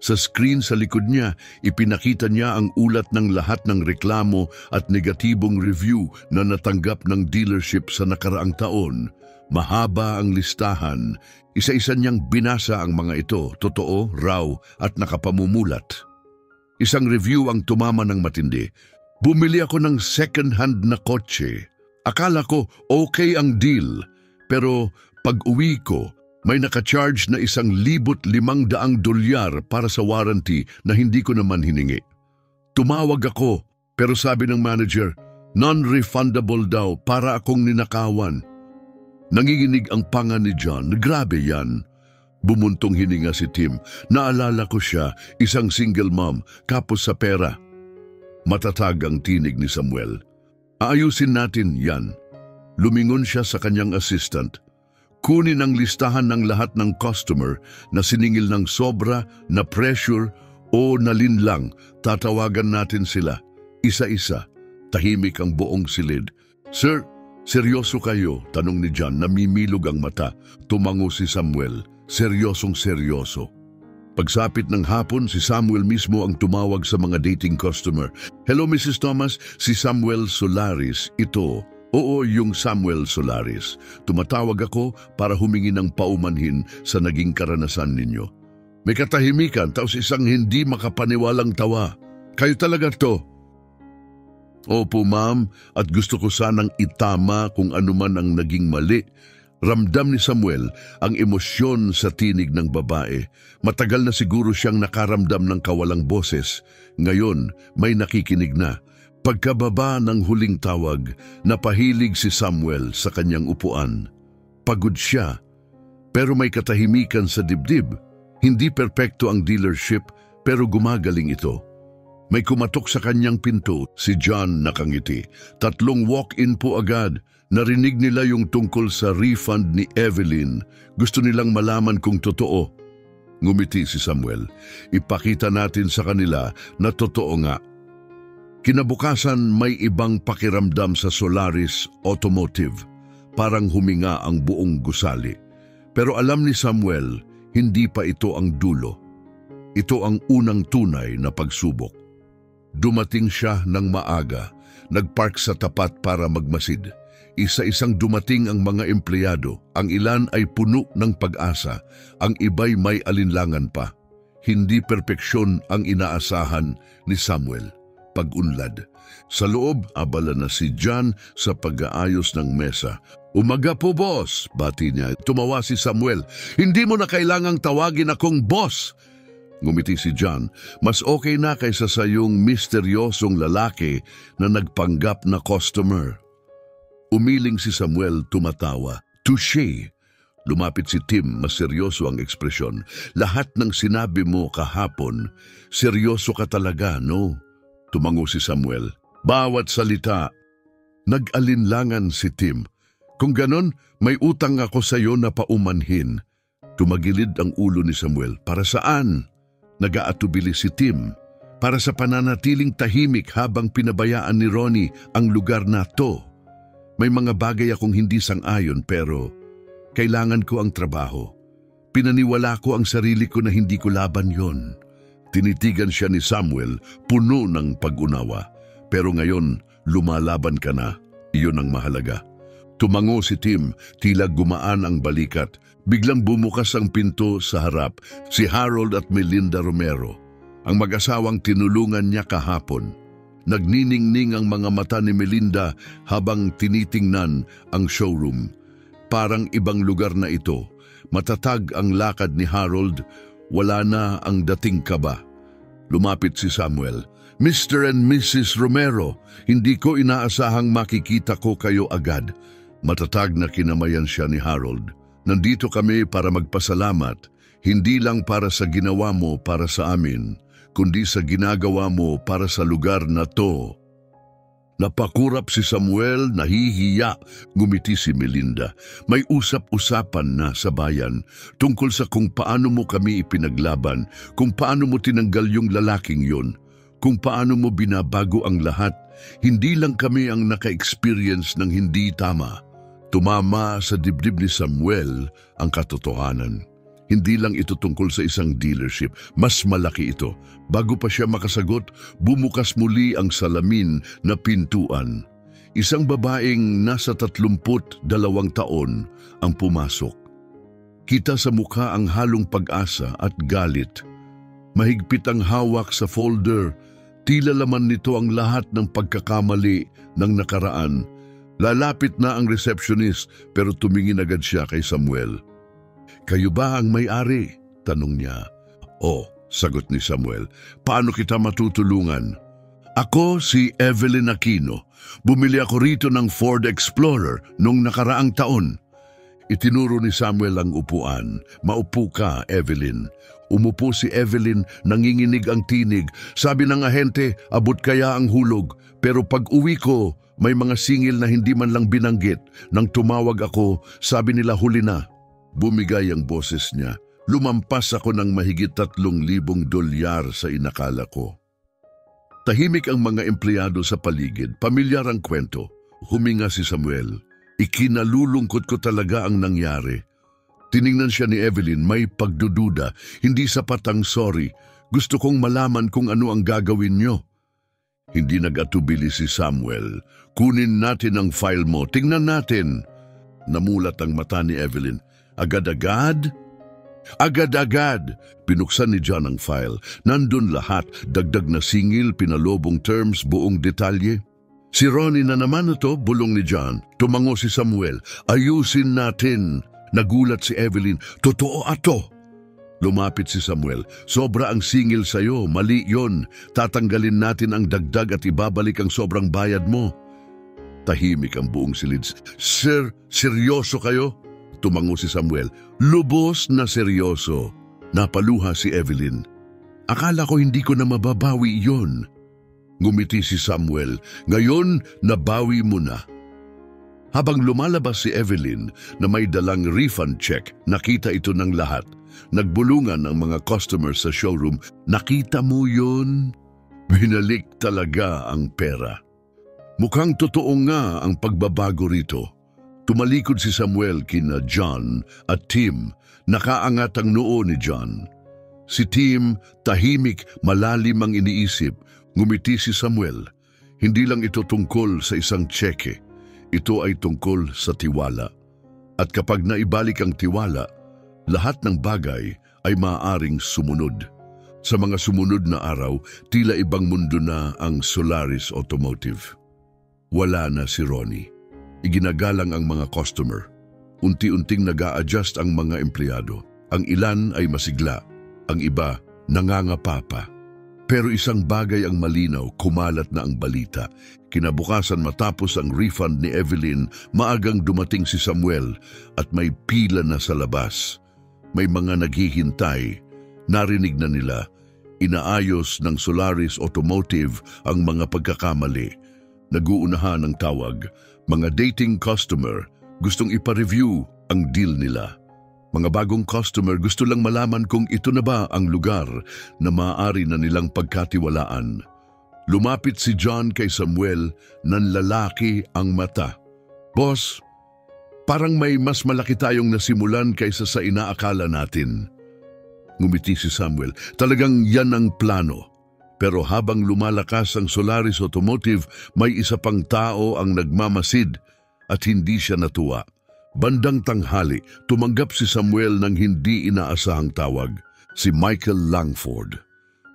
Sa screen sa likod niya, ipinakita niya ang ulat ng lahat ng reklamo at negatibong review na natanggap ng dealership sa nakaraang taon. Mahaba ang listahan. Isa-isa niyang binasa ang mga ito, totoo, raw at nakapamumulat. Isang review ang tumama ng matindi. Bumili ako ng second-hand na kotse. Akala ko okay ang deal, pero pag-uwi ko, may naka-charge na $1,500 para sa warranty na hindi ko naman hiningi. Tumawag ako, pero sabi ng manager, non-refundable daw para akong ninakawan. Nanginginig ang panga ni John. Grabe yan. Bumuntong hininga si Tim. Naalala ko siya, isang single mom, kapos sa pera. Matatag ang tinig ni Samuel. Aayusin natin yan. Lumingon siya sa kanyang assistant. Kunin ang listahan ng lahat ng customer na siningil ng sobra, na pressure o nalinlang. Tatawagan natin sila. Isa-isa. Tahimik ang buong silid. Sir, seryoso kayo? Tanong ni John. Namimilog ang mata. Tumango si Samuel. Seryosong seryoso. Pagsapit ng hapon, si Samuel mismo ang tumawag sa mga dating customer. Hello, Mrs. Thomas. Si Samuel Solaris. Ito. Oo, yung Samuel Solaris. Tumatawag ako para humingi ng paumanhin sa naging karanasan ninyo. May katahimikan, tapos isang hindi makapaniwalang tawa. Kayo talaga to. Opo, ma'am, at gusto ko sanang itama kung ano man ang naging mali. Ramdam ni Samuel ang emosyon sa tinig ng babae. Matagal na siguro siyang nakaramdam ng kawalang boses. Ngayon, may nakikinig na. Pagkababa ng huling tawag, napahilig si Samuel sa kanyang upuan. Pagod siya, pero may katahimikan sa dibdib. Hindi perpekto ang dealership, pero gumagaling ito. May kumatok sa kanyang pinto, si John nakangiti. 3 walk-in po agad. Narinig nila yung tungkol sa refund ni Evelyn. Gusto nilang malaman kung totoo. Ngumiti si Samuel. Ipakita natin sa kanila na totoo nga. Kinabukasan may ibang pakiramdam sa Solaris Automotive. Parang huminga ang buong gusali. Pero alam ni Samuel, hindi pa ito ang dulo. Ito ang unang tunay na pagsubok. Dumating siya ng maaga, nagpark sa tapat para magmasid. Isa-isang dumating ang mga empleyado. Ang ilan ay puno ng pag-asa, ang iba'y may alinlangan pa. Hindi perpeksyon ang inaasahan ni Samuel. Pag-unlad. Sa loob, abala na si John sa pag-aayos ng mesa. Umaga po, boss, bati niya. Tumawa si Samuel. Hindi mo na kailangang tawagin akong boss. Ngumiti si John. Mas okay na kaysa sa yung misteryosong lalaki na nagpanggap na customer. Umiling si Samuel, tumatawa. Touché. Lumapit si Tim, mas seryoso ang ekspresyon. Lahat ng sinabi mo kahapon, seryoso ka talaga, no? Tumango si Samuel. Bawat salita. Nag-alinlangan si Tim. Kung ganon, may utang ako sa iyo na paumanhin. Tumagilid ang ulo ni Samuel. Para saan? Nag-aatubili si Tim. Para sa pananatiling tahimik habang pinabayaan ni Ronnie ang lugar na to. May mga bagay akong hindi sang-ayon pero kailangan ko ang trabaho. Pinaniwala ko ang sarili ko na hindi ko laban yon. Tinitigan siya ni Samuel, puno ng pag-unawa. Pero ngayon, lumalaban ka na. Iyon ang mahalaga. Tumango si Tim, tila gumaan ang balikat. Biglang bumukas ang pinto sa harap, si Harold at Melinda Romero. Ang mag-asawang tinulungan niya kahapon. Nagniningning ang mga mata ni Melinda habang tinitingnan ang showroom. Parang ibang lugar na ito. Matatag ang lakad ni Harold, wala na ang dating kaba. Lumapit si Samuel. Mr. and Mrs. Romero, hindi ko inaasahang makikita ko kayo agad. Matatag na kinamayan siya ni Harold. Nandito kami para magpasalamat, hindi lang para sa ginawa mo para sa amin, kundi sa ginagawa mo para sa lugar na to. Napakurap si Samuel, nahihiya, ngumiti si Melinda. May usap-usapan na sa bayan tungkol sa kung paano mo kami ipinaglaban, kung paano mo tinanggal yung lalaking yon, kung paano mo binabago ang lahat. Hindi lang kami ang naka-experience ng hindi tama. Tumama sa dibdib ni Samuel ang katotohanan. Hindi lang ito tungkol sa isang dealership, mas malaki ito. Bago pa siya makasagot, bumukas muli ang salamin na pintuan. Isang babaeng nasa 32 taon ang pumasok. Kita sa mukha ang halong pag-asa at galit. Mahigpit ang hawak sa folder, tila laman nito ang lahat ng pagkakamali ng nakaraan. Lalapit na ang receptionist pero tumingin agad siya kay Samuel. Kayo ba ang may-ari? Tanong niya. Oh, sagot ni Samuel. Paano kita matutulungan? Ako si Evelyn Aquino. Bumili ako rito ng Ford Explorer nung nakaraang taon. Itinuro ni Samuel ang upuan. Maupo ka, Evelyn. Umupo si Evelyn, nanginginig ang tinig. Sabi ng ahente, abot kaya ang hulog. Pero pag uwi ko, may mga singil na hindi man lang binanggit. Nang tumawag ako, sabi nila huli na. Bumigay ang boses niya. Lumampas ako ng mahigit 3,000 dolyar sa inakala ko. Tahimik ang mga empleyado sa paligid. Pamilyar ang kwento. Huminga si Samuel. Ikinalulungkot ko talaga ang nangyari. Tiningnan siya ni Evelyn, may pagdududa. Hindi sapat ang sorry. Gusto kong malaman kung ano ang gagawin niyo. Hindi nag-atubili si Samuel. Kunin natin ang file mo. Tingnan natin. Namulat ang mata ni Evelyn. Agad-agad? Agad-agad! Binuksan ni John ang file. Nandun lahat, dagdag na singil, pinalobong terms, buong detalye. Si Ronnie na naman ito, bulong ni John. Tumango si Samuel. Ayusin natin. Nagulat si Evelyn. Totoo ato. Lumapit si Samuel. Sobra ang singil sa'yo, mali yon. Tatanggalin natin ang dagdag at ibabalik ang sobrang bayad mo. Tahimik ang buong silid. Sir, seryoso kayo? Tumango si Samuel. Lubos na seryoso. Napaluha si Evelyn. Akala ko hindi ko na mababawi yon. Ngumiti si Samuel. Ngayon, nabawi mo na. Habang lumalabas si Evelyn na may dalang refund check, nakita ito ng lahat. Nagbulungan ang mga customers sa showroom. Nakita mo yun? Binalik talaga ang pera. Mukhang totoo nga ang pagbabago rito. Tumalikod si Samuel kina John at Tim. Nakaangat ang noo ni John. Si Tim, tahimik, malalim ang iniisip. Ngumiti si Samuel. Hindi lang ito tungkol sa isang tseke. Ito ay tungkol sa tiwala. At kapag naibalik ang tiwala, lahat ng bagay ay maaaring sumunod. Sa mga sumunod na araw, tila ibang mundo na ang Solaris Automotive. Wala na si Ronnie. Iginagalang ang mga customer. Unti-unting nag-a-adjust ang mga empleyado. Ang ilan ay masigla, ang iba nangangapa pa. Pero isang bagay ang malinaw, kumalat na ang balita. Kinabukasan matapos ang refund ni Evelyn, maagang dumating si Samuel at may pila na sa labas. May mga naghihintay. Narinig na nila, inaayos ng Solaris Automotive ang mga pagkakamali. Naguunahan ng tawag. Mga dating customer, gustong ipa-review ang deal nila. Mga bagong customer, gusto lang malaman kung ito na ba ang lugar na maaari na nilang pagkatiwalaan. Lumapit si John kay Samuel, nanlalaki ang mata. Boss, Parang may mas malaki tayong nasimulan kaysa sa inaakala natin. Ngumiti si Samuel. Talagang yan ang plano. Pero habang lumalakas ang Solaris Automotive, may isa pang tao ang nagmamasid at hindi siya natuwa. Bandang tanghali, tumanggap si Samuel ng hindi inaasahang tawag, si Michael Langford.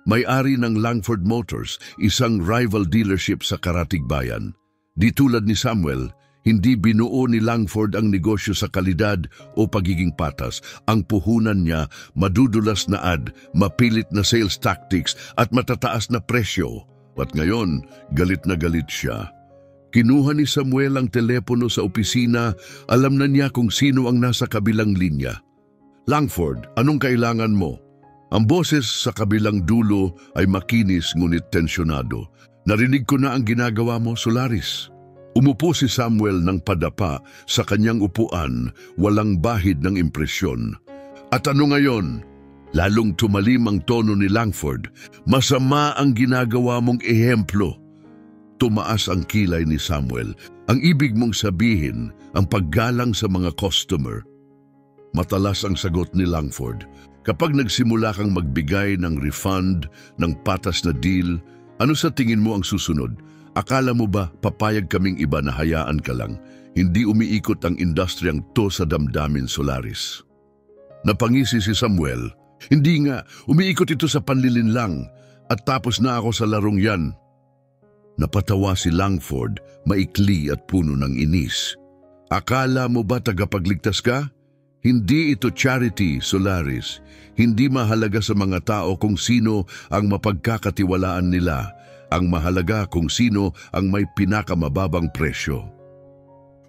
May-ari ng Langford Motors, isang rival dealership sa Karatig-Bayan. Di tulad ni Samuel, hindi binuo ni Langford ang negosyo sa kalidad o pagiging patas. Ang puhunan niya, madudulas na ad, mapilit na sales tactics at matataas na presyo. At ngayon, galit na galit siya. Kinuha ni Samuel ang telepono sa opisina, alam na niya kung sino ang nasa kabilang linya. Langford, anong kailangan mo? Ang boses sa kabilang dulo ay makinis ngunit tensyonado. Narinig ko na ang ginagawa mo, Solaris. Umupo si Samuel ng padapa sa kanyang upuan, walang bahid ng impresyon. At ano ngayon? Lalong tumalim ang tono ni Langford. Masama ang ginagawa mong ehemplo. Tumaas ang kilay ni Samuel. Ang ibig mong sabihin, ang paggalang sa mga customer. Matalas ang sagot ni Langford. Kapag nagsimula kang magbigay ng refund, ng patas na deal, ano sa tingin mo ang susunod? Akala mo ba papayag kaming iba na hayaan ka lang? Hindi umiikot ang industriyang to sa damdamin, Solaris. Napangisi si Samuel. Hindi nga, umiikot ito sa panlilinlang at tapos na ako sa larong yan. Napatawa si Langford, maikli at puno ng inis. Akala mo ba tagapagligtas ka? Hindi ito charity, Solaris. Hindi mahalaga sa mga tao kung sino ang mapagkakatiwalaan nila. Ang mahalaga kung sino ang may pinakamababang presyo.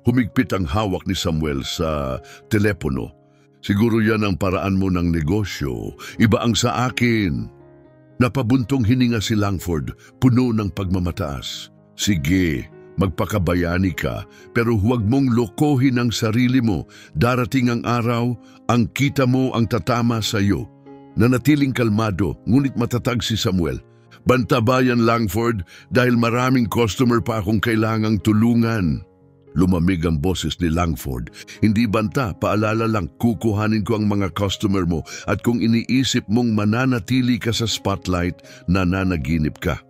Humigpit ang hawak ni Samuel sa telepono. Siguro yan ang paraan mo ng negosyo. Iba ang sa akin. Napabuntong hininga si Langford, puno ng pagmamataas. Sige, magpakabayani ka, pero huwag mong lokohin ang sarili mo. Darating ang araw, ang kita mo ang tatama sa iyo. Nanatiling kalmado, ngunit matatag si Samuel. Bantabayan, Langford, dahil maraming customer pa akong kailangang tulungan. Lumamig ang boses ni Langford. Hindi banta, paalala lang, kukuhanin ko ang mga customer mo at kung iniisip mong mananatili ka sa spotlight, nananaginip ka.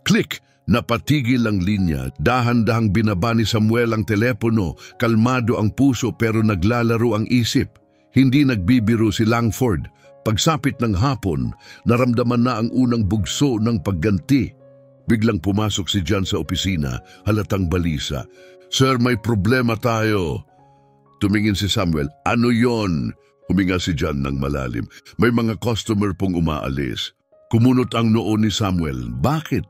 Click! Napatigil ang linya. Dahan-dahang binaba ni Samuel ang telepono. Kalmado ang puso pero naglalaro ang isip. Hindi nagbibiro si Langford. Pagsapit ng hapon, naramdaman na ang unang bugso ng pagganti. Biglang pumasok si John sa opisina, halatang balisa. Sir, may problema tayo. Tumingin si Samuel. Ano yon? Huminga si John ng malalim. May mga customer pong umaalis. Kumunot ang noo ni Samuel. Bakit?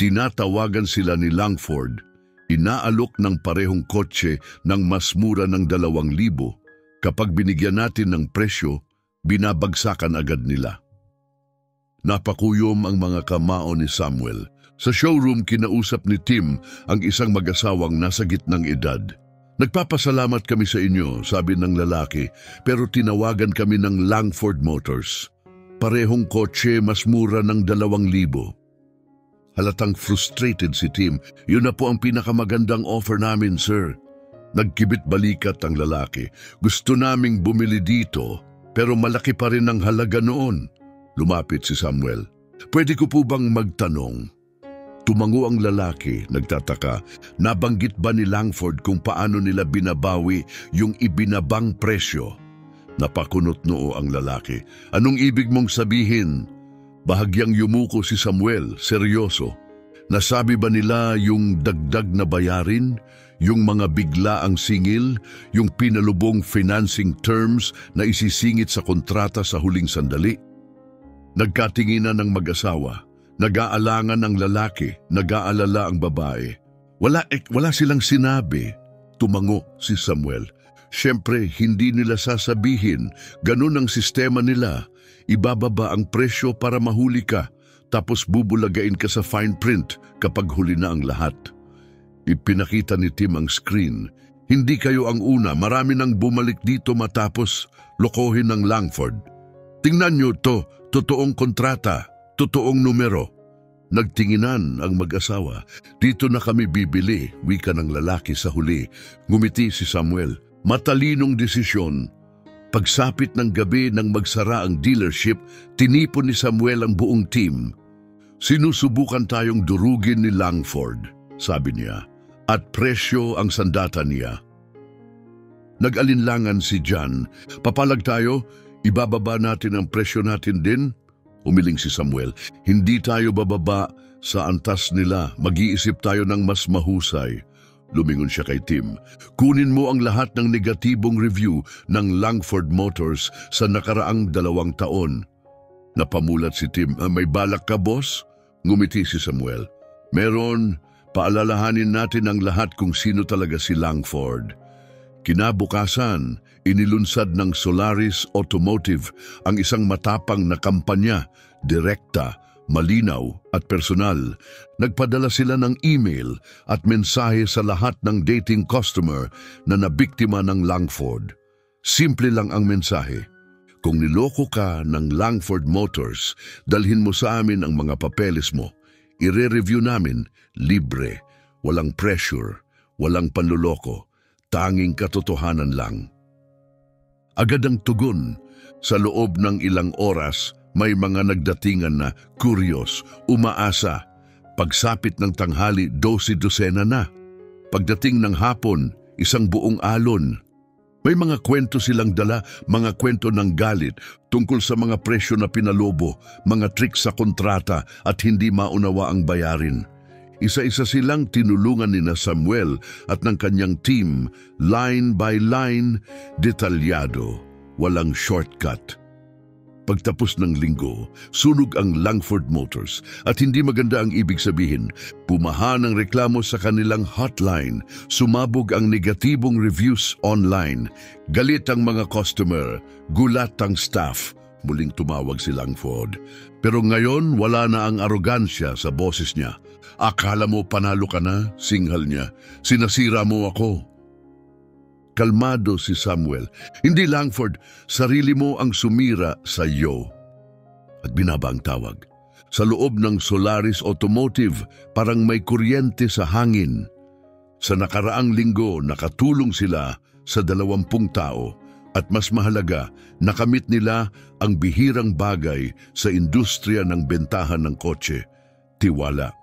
Tinatawagan sila ni Langford. Inaalok ng parehong kotse ng mas mura ng 2,000. Kapag binigyan natin ng presyo, binabagsakan agad nila. Napakuyom ang mga kamao ni Samuel. Sa showroom, kinausap ni Tim ang isang mag-asawang nasa gitnang edad. Nagpapasalamat kami sa inyo, sabi ng lalaki, pero tinawagan kami ng Langford Motors. Parehong kotse, mas mura ng 2,000. Halatang frustrated si Tim. Yun na po ang pinakamagandang offer namin, sir. Nagkibit balikat ang lalaki. Gusto naming bumili dito, pero malaki pa rin ang halaga noon. Lumapit si Samuel. Pwede ko po bang magtanong? Tumango ang lalaki, nagtataka. Nabanggit ba ni Langford kung paano nila binabawi yung ibinabang presyo? Napakunot noo ang lalaki. Anong ibig mong sabihin? Bahagyang yumuko si Samuel, seryoso. Nasabi ba nila yung dagdag na bayarin? Yung mga bigla ang singil? Yung pinalubong financing terms na isisingit sa kontrata sa huling sandali? Nagkatinginan ng mag-asawa. Nag-aalangan ang lalaki, nag-aalala ang babae. Wala silang sinabi. Tumango si Samuel. Siyempre, hindi nila sasabihin. Ganun ang sistema nila. Ibababa ang presyo para mahuli ka, tapos bubulagain ka sa fine print kapag huli na ang lahat. Ipinakita ni Tim ang screen. Hindi kayo ang una, marami nang bumalik dito matapos lokohin ng Langford. Tingnan nyo to, totoong kontrata, totoong numero. Nagtinginan ang mag-asawa. Dito na kami bibili, wika ng lalaki sa huli. Ngumiti si Samuel. Matalinong desisyon. Pagsapit ng gabi nang magsara ang dealership, tinipon ni Samuel ang buong team. Sinusubukan tayong durugin ni Langford, sabi niya, at presyo ang sandata niya. Nag-alinlangan si John. Papalag tayo, ibababa natin ang presyo natin din. Umiling si Samuel. Hindi tayo bababa sa antas nila. Mag-iisip tayo ng mas mahusay. Lumingon siya kay Tim. Kunin mo ang lahat ng negatibong review ng Langford Motors sa nakaraang 2 taon. Napamulat si Tim. May balak ka, boss? Ngumiti si Samuel. Meron. Paalalahanin natin ang lahat kung sino talaga si Langford. Kinabukasan, inilunsad ng Solaris Automotive ang isang matapang na kampanya, direkta, malinaw at personal. Nagpadala sila ng email at mensahe sa lahat ng dating customer na nabiktima ng Langford. Simple lang ang mensahe. Kung niloko ka ng Langford Motors, dalhin mo sa amin ang mga papeles mo. Ire-review namin, libre, walang pressure, walang panluloko. Tanging katotohanan lang. Agad ang tugon. Sa loob ng ilang oras, may mga nagdatingan na kuryos, umaasa. Pagsapit ng tanghali, 12 na. Pagdating ng hapon, 1 buong alon. May mga kwento silang dala, mga kwento ng galit tungkol sa mga presyo na pinalobo, mga tricks sa kontrata at hindi maunawa ang bayarin. Isa-isa silang tinulungan ni Samuel at ng kanyang team, line by line, detalyado, walang shortcut. Pagtapos ng linggo, sunog ang Langford Motors at hindi maganda ang ibig sabihin. Pumaha ng reklamo sa kanilang hotline, sumabog ang negatibong reviews online, galit ang mga customer, gulat ang staff. Muling tumawag si Langford. Pero ngayon wala na ang arogansya sa boses niya. Akala mo panalo ka na, singhal niya. Sinasira mo ako. Kalmado si Samuel. Hindi Langford, sarili mo ang sumira sa iyo. At binaba ang tawag. Sa loob ng Solaris Automotive, parang may kuryente sa hangin. Sa nakaraang linggo, nakatulong sila sa 20 tao. At mas mahalaga, nakamit nila ang bihirang bagay sa industriya ng bentahan ng kotse. Tiwala.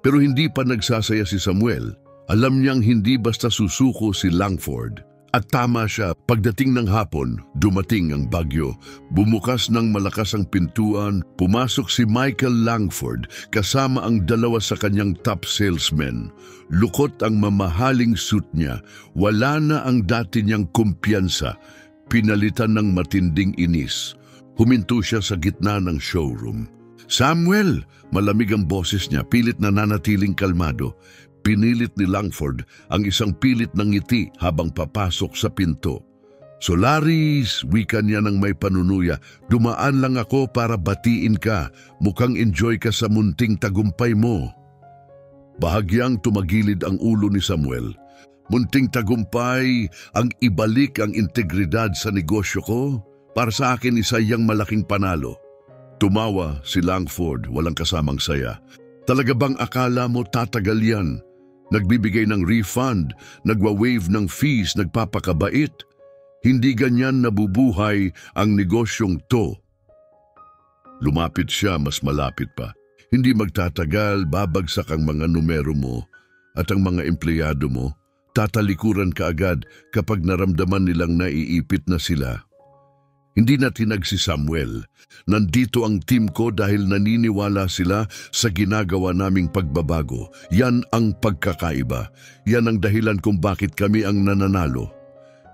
Pero hindi pa nagsasaya si Samuel. Alam niyang hindi basta susuko si Langford. At tama siya, pagdating ng hapon, dumating ang bagyo. Bumukas ng malakas ang pintuan, pumasok si Michael Langford kasama ang 2 sa kanyang top salesmen. Lukot ang mamahaling suit niya, wala na ang dati niyang kumpiyansa, pinalitan ng matinding inis. Huminto siya sa gitna ng showroom. Samuel! Malamig ang boses niya, pilit na nanatiling kalmado. Pinilit ni Langford ang isang pilit ng ngiti habang papasok sa pinto. Solaris, wika niya ng may panunuya, dumaan lang ako para batiin ka. Mukhang enjoy ka sa munting tagumpay mo. Bahagyang tumagilid ang ulo ni Samuel. Munting tagumpay, ang ibalik ang integridad sa negosyo ko. Para sa akin, isa yang malaking panalo. Tumawa si Langford, walang kasamang saya. Talaga bang akala mo tatagal yan? Nagbibigay ng refund, nagwa-waive ng fees, nagpapakabait. Hindi ganyan nabubuhay ang negosyong to. Lumapit siya, mas malapit pa. Hindi magtatagal, babagsak ang mga numero mo at ang mga empleyado mo. Tatalikuran ka agad kapag naramdaman nilang naiipit na sila. Hindi na tinag si Samuel. Nandito ang team ko dahil naniniwala sila sa ginagawa naming pagbabago. Yan ang pagkakaiba. Yan ang dahilan kung bakit kami ang nananalo.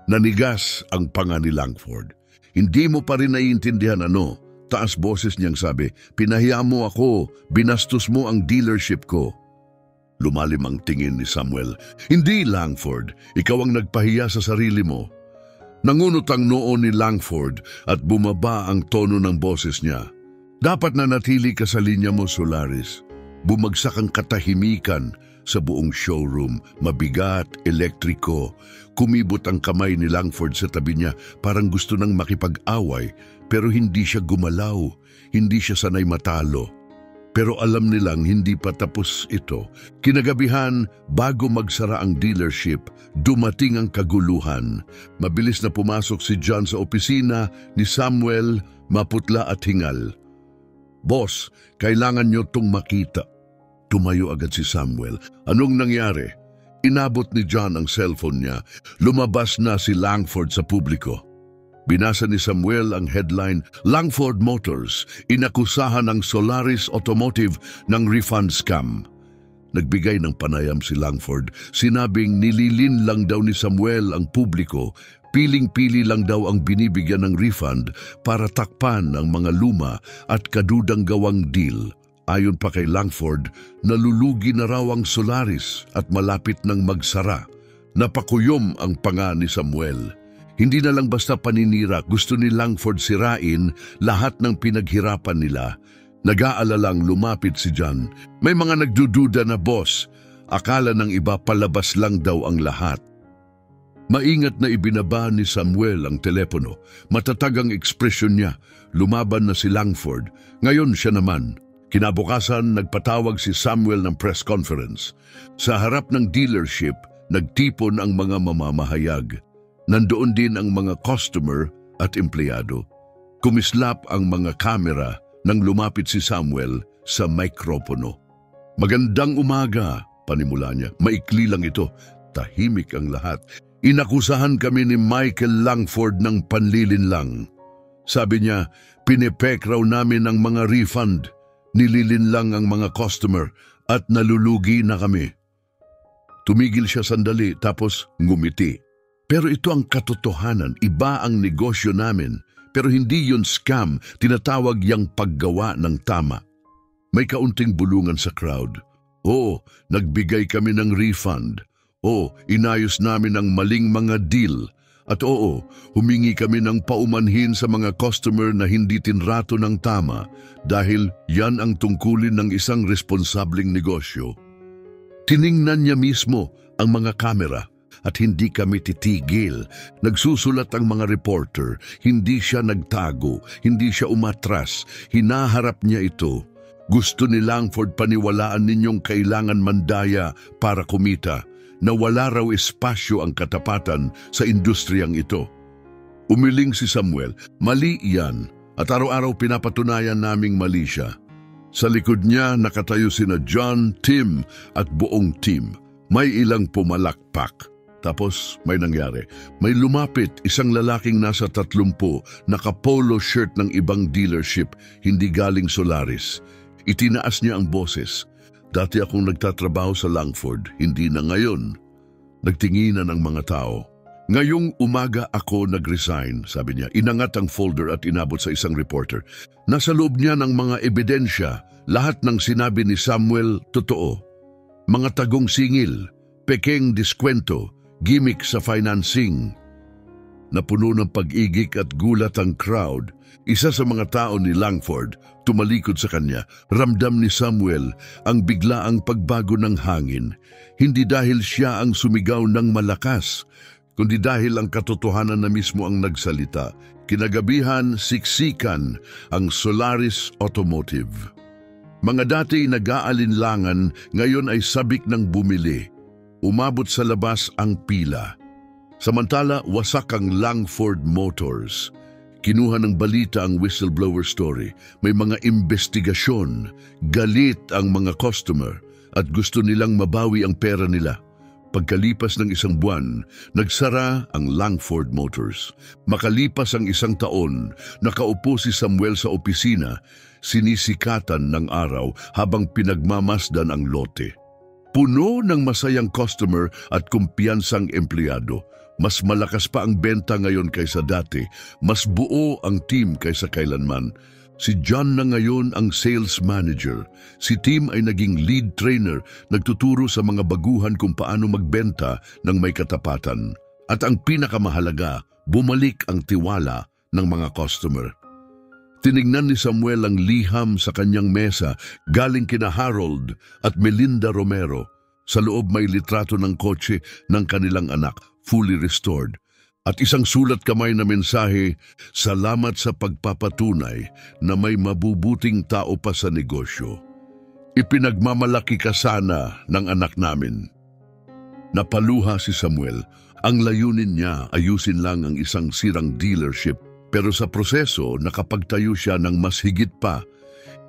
Nanigas ang panga ni Langford. Hindi mo pa rin naiintindihan ano? Taas boses niyang sabi, pinahiya mo ako, binastos mo ang dealership ko. Lumalim ang tingin ni Samuel. Hindi Langford, ikaw ang nagpahiya sa sarili mo. Nangunot ang noo ni Langford at bumaba ang tono ng boses niya. Dapat na natili ka sa linya mo, Solaris. Bumagsak ang katahimikan sa buong showroom, mabigat, elektriko. Kumibot ang kamay ni Langford sa tabi niya, parang gusto nang makipag-away, pero hindi siya gumalaw, hindi siya sanay matalo. Pero alam nilang hindi pa tapos ito. Kinagabihan, bago magsara ang dealership, dumating ang kaguluhan. Mabilis na pumasok si John sa opisina ni Samuel, maputla at hingal. "Boss, kailangan nyo tong makita." Tumayo agad si Samuel. "Anong nangyari?" Inabot ni John ang cellphone niya. Lumabas na si Langford sa publiko. Binasa ni Samuel ang headline, "Langford Motors, inakusahan ng Solaris Automotive ng refund scam." Nagbigay ng panayam si Langford. Sinabing nililin lang daw ni Samuel ang publiko. Piling-pili lang daw ang binibigyan ng refund para takpan ang mga luma at kadudang gawang deal. Ayon pa kay Langford, nalulugi na raw ang Solaris at malapit ng magsara. Napakuyom ang panga ni Samuel. Hindi na lang basta paninira, gusto ni Langford sirain lahat ng pinaghirapan nila. Nag-aalalang lumapit si John. "May mga nagdududa na, boss. Akala ng iba palabas lang daw ang lahat." Maingat na ibinaba ni Samuel ang telepono. Matatag ang ekspresyon niya. Lumaban na si Langford. Ngayon siya naman. Kinabukasan, nagpatawag si Samuel ng press conference. Sa harap ng dealership, nagtipon ang mga mamamahayag. Nandoon din ang mga customer at empleyado. Kumislap ang mga kamera nang lumapit si Samuel sa mikropono. "Magandang umaga," panimula niya. Maikli lang ito. Tahimik ang lahat. "Inakusahan kami ni Michael Langford ng panlilinlang. Sabi niya, pinepek raw namin ang mga refund. Nililinlang ang mga customer at nalulugi na kami." Tumigil siya sandali tapos ngumiti. "Pero ito ang katotohanan, iba ang negosyo namin. Pero hindi yun scam, tinatawag yang paggawa ng tama." May kaunting bulungan sa crowd. "Oo, nagbigay kami ng refund. Oo, inayos namin ang maling mga deal. At oo, humingi kami ng paumanhin sa mga customer na hindi tinrato ng tama dahil yan ang tungkulin ng isang responsableng negosyo." Tiningnan niya mismo ang mga kamera. At hindi kami titigil. Nagsusulat ang mga reporter. Hindi siya nagtago. Hindi siya umatras. Hinaharap niya ito. "Gusto ni Langford paniwalaan ninyong kailangan mandaya para kumita, na wala raw espasyo ang katapatan sa industriyang ito." Umiling si Samuel. "Mali yan. At araw-araw pinapatunayan naming mali siya." Sa likod niya nakatayo sina John, Tim at buong team. May ilang pumalakpak. Tapos may nangyari. May lumapit, isang lalaking nasa 30, naka-polo shirt ng ibang dealership, hindi galing Solaris. Itinaas niya ang boses. "Dati akong nagtatrabaho sa Langford, hindi na ngayon." Nagtinginan ang mga tao. "Ngayong umaga ako nag-resign," sabi niya. Inangat ang folder at inabot sa isang reporter. Nasa loob niya ng mga ebidensya. Lahat ng sinabi ni Samuel, totoo. Mga tagong singil, pekeng diskwento, gimmick sa financing. Napuno ng pag-igik at gulat ang crowd. Isa sa mga tao ni Langford tumalikod sa kanya. Ramdam ni Samuel ang biglaang pagbago ng hangin. Hindi dahil siya ang sumigaw ng malakas, kundi dahil ang katotohanan na mismo ang nagsalita. Kinagabihan, siksikan ang Solaris Automotive. Mga dati nag-aalinlangan, ngayon ay sabik ng bumili. Umabot sa labas ang pila. Samantala, wasak ang Langford Motors. Kinuha ng balita ang whistleblower story. May mga investigasyon. Galit ang mga customer at gusto nilang mabawi ang pera nila. Pagkalipas ng isang buwan, nagsara ang Langford Motors. Makalipas ang isang taon, nakaupo si Samuel sa opisina, sinisikatan ng araw habang pinagmamasdan ang lote. Puno ng masayang customer at kumpiyansang empleyado. Mas malakas pa ang benta ngayon kaysa dati. Mas buo ang team kaysa kailanman. Si John na ngayon ang sales manager. Si Tim ay naging lead trainer, nagtuturo sa mga baguhan kung paano magbenta ng may katapatan. At ang pinakamahalaga, bumalik ang tiwala ng mga customer. Tinignan ni Samuel ang liham sa kanyang mesa galing kina Harold at Melinda Romero. Sa loob may litrato ng kotse ng kanilang anak, fully restored. At isang sulat kamay na mensahe, "Salamat sa pagpapatunay na may mabubuting tao pa sa negosyo." Ipinagmamalaki ka sana ng anak namin. Napaluha si Samuel. Ang layunin niya ayusin lang ang isang sirang dealership. Pero sa proseso, nakapagtayo siya ng mas higit pa.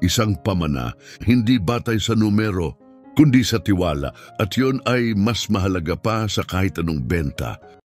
Isang pamana, hindi batay sa numero, kundi sa tiwala. At yon ay mas mahalaga pa sa kahit anong benta.